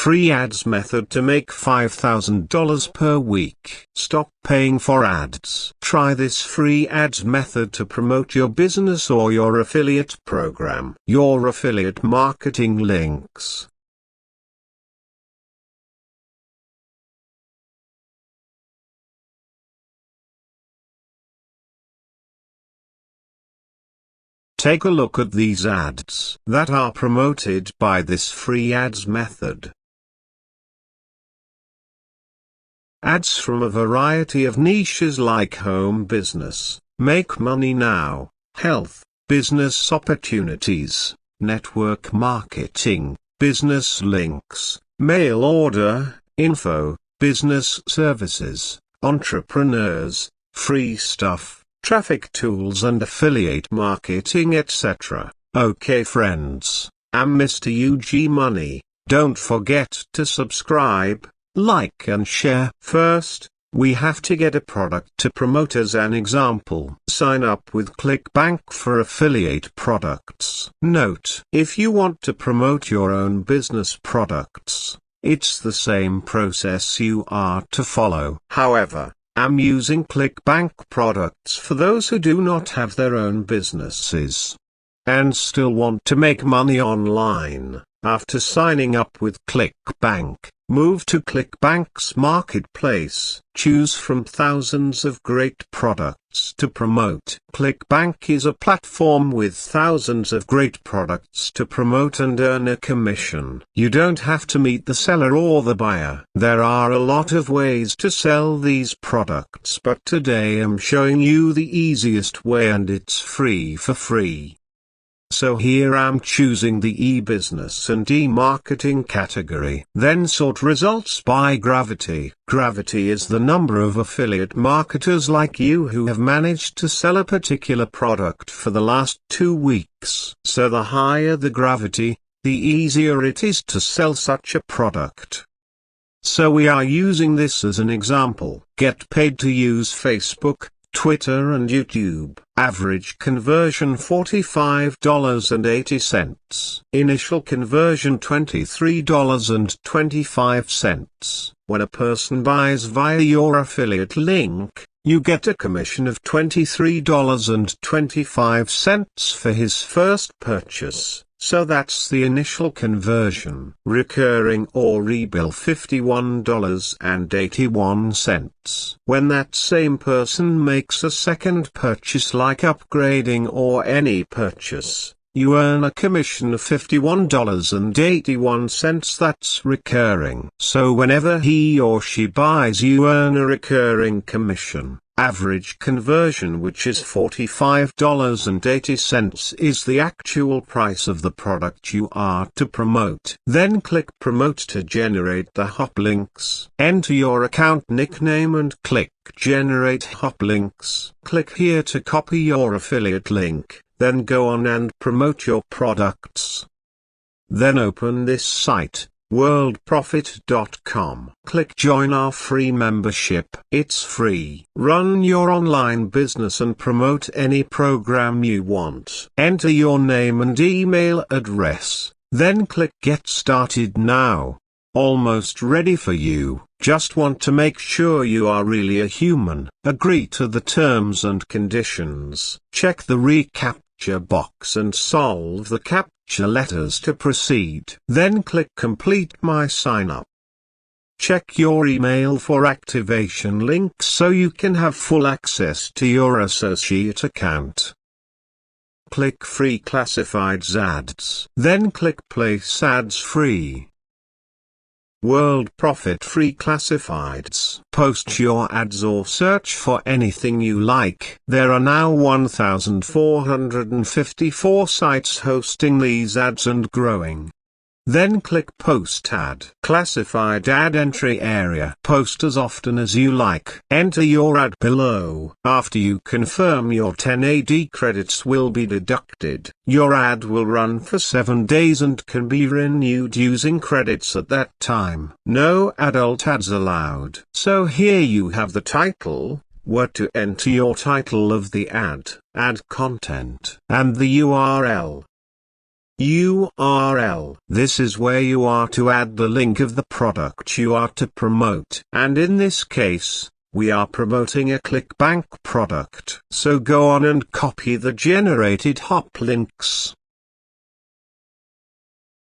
free ads method to make $5,000 per week. Stop paying for ads. Try this free ads method to promote your business or your affiliate program. Your affiliate marketing links. Take a look at these ads that are promoted by this free ads method. Ads from a variety of niches like home business, make money now, health, business opportunities, network marketing, business links, mail order, info, business services, entrepreneurs, free stuff, traffic tools and affiliate marketing, etc. Okay friends, I'm Mr. UG Money. Don't forget to subscribe, like and share. First, we have to get a product to promote. As an example, sign up with ClickBank for affiliate products. Note, if you want to promote your own business products, it's the same process you are to follow. However, I'm using ClickBank products for those who do not have their own businesses and still want to make money online. After signing up with ClickBank, move to ClickBank's marketplace. Choose from thousands of great products to promote. ClickBank is a platform with thousands of great products to promote and earn a commission. You don't have to meet the seller or the buyer. There are a lot of ways to sell these products, but today I'm showing you the easiest way, and it's free for free. So here I'm choosing the e-business and e-marketing category. Then sort results by gravity. Gravity is the number of affiliate marketers like you who have managed to sell a particular product for the last 2 weeks. So the higher the gravity, the easier it is to sell such a product. So we are using this as an example. Get paid to use Facebook, Twitter and YouTube. Average conversion $45.80. Initial conversion $23.25. When a person buys via your affiliate link, you get a commission of $23.25 for his first purchase. So that's the initial conversion. Recurring or rebill $51.81. When that same person makes a second purchase like upgrading or any purchase, you earn a commission of $51.81. That's recurring. So whenever he or she buys, you earn a recurring commission. Average conversion, which is $45.80, is the actual price of the product you are to promote. Then click Promote to generate the hop links. Enter your account nickname and click Generate hop links. Click here to copy your affiliate link, then go on and promote your products. Then open this site, Worldprofit.com. Click Join our free membership. It's free. Run your online business and promote any program you want. Enter your name and email address, then click Get Started Now. Almost ready for you. Just want to make sure you are really a human. Agree to the terms and conditions. Check the reCAPTCHA box and solve the CAPTCHA letters to proceed. Then click Complete My Sign Up. Check your email for activation links so you can have full access to your associate account. Click Free Classifieds Ads. Then click Place Ads Free. World Profit Free Classifieds. Post your ads or search for anything you like. There are now 1,454 sites hosting these ads and growing. Then click Post Ad. Classified ad entry area. Post as often as you like. Enter your ad below. After you confirm, your 10 AD credits will be deducted. Your ad will run for 7 days and can be renewed using credits at that time. No adult ads allowed. So here you have the title, where to enter your title of the ad content, and the URL. URL. This is where you are to add the link of the product you are to promote. And in this case, we are promoting a ClickBank product. So go on and copy the generated hop links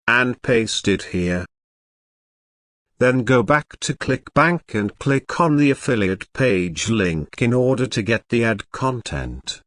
and paste it here. Then go back to ClickBank and click on the affiliate page link in order to get the ad content.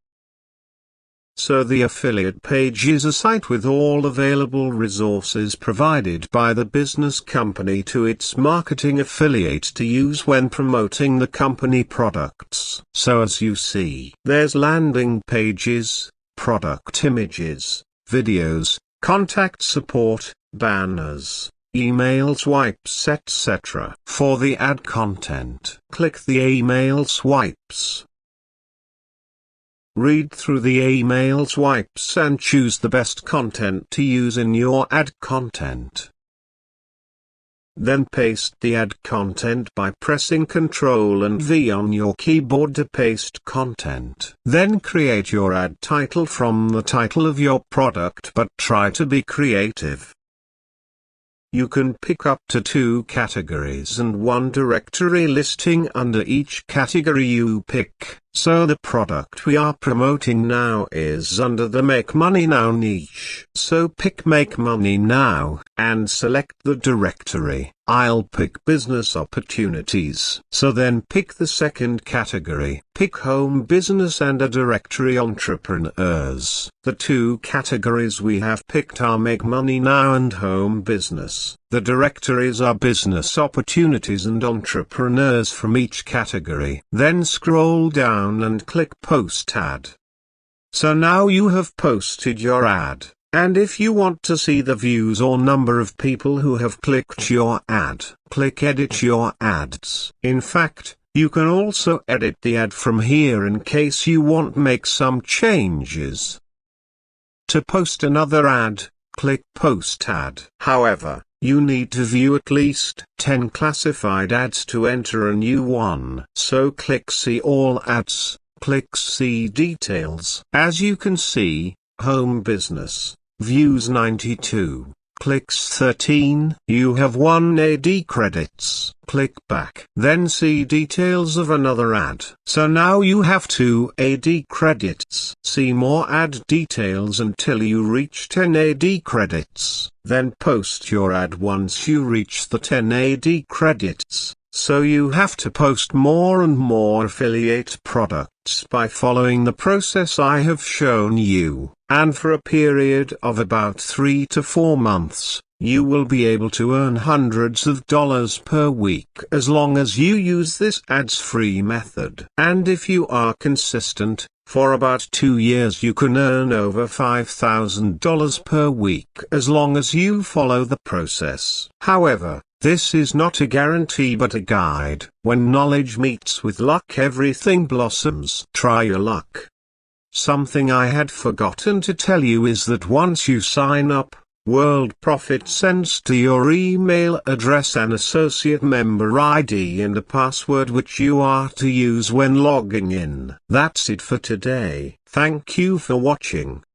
So the affiliate page is a site with all available resources provided by the business company to its marketing affiliate to use when promoting the company products. So as you see, there's landing pages, product images, videos, contact support, banners, email swipes, etc. For the ad content, click the email swipes. Read through the email swipes and choose the best content to use in your ad content. Then paste the ad content by pressing Ctrl and V on your keyboard to paste content. Then create your ad title from the title of your product, but try to be creative. You can pick up to 2 categories and 1 directory listing under each category you pick. So the product we are promoting now is under the Make Money Now niche. So pick Make Money Now, and select the directory. I'll pick Business Opportunities. So then pick the second category. Pick Home Business and a directory Entrepreneurs. The 2 categories we have picked are Make Money Now and Home Business. The directories are Business Opportunities and Entrepreneurs from each category. Then scroll down and click Post Ad. So now you have posted your ad. And if you want to see the views or number of people who have clicked your ad, click Edit Your Ads. In fact, you can also edit the ad from here in case you want to make some changes. To post another ad, click Post Ad. However, you need to view at least 10 classified ads to enter a new one. So click See All Ads, click See Details. As you can see, Home Business, views 92, clicks 13. You have 1 AD credits. Click back. Then see details of another ad. So now you have 2 AD credits. See more ad details until you reach 10 AD credits. Then post your ad once you reach the 10 AD credits. So you have to post more and more affiliate products by following the process I have shown you. And for a period of about 3 to 4 months, you will be able to earn hundreds of dollars per week as long as you use this ads-free method. And if you are consistent, for about 2 years you can earn over $5,000 per week as long as you follow the process. However, this is not a guarantee but a guide. When knowledge meets with luck, everything blossoms. Try your luck. Something I had forgotten to tell you is that once you sign up, World Profit sends to your email address an associate member ID and a password which you are to use when logging in. That's it for today. Thank you for watching.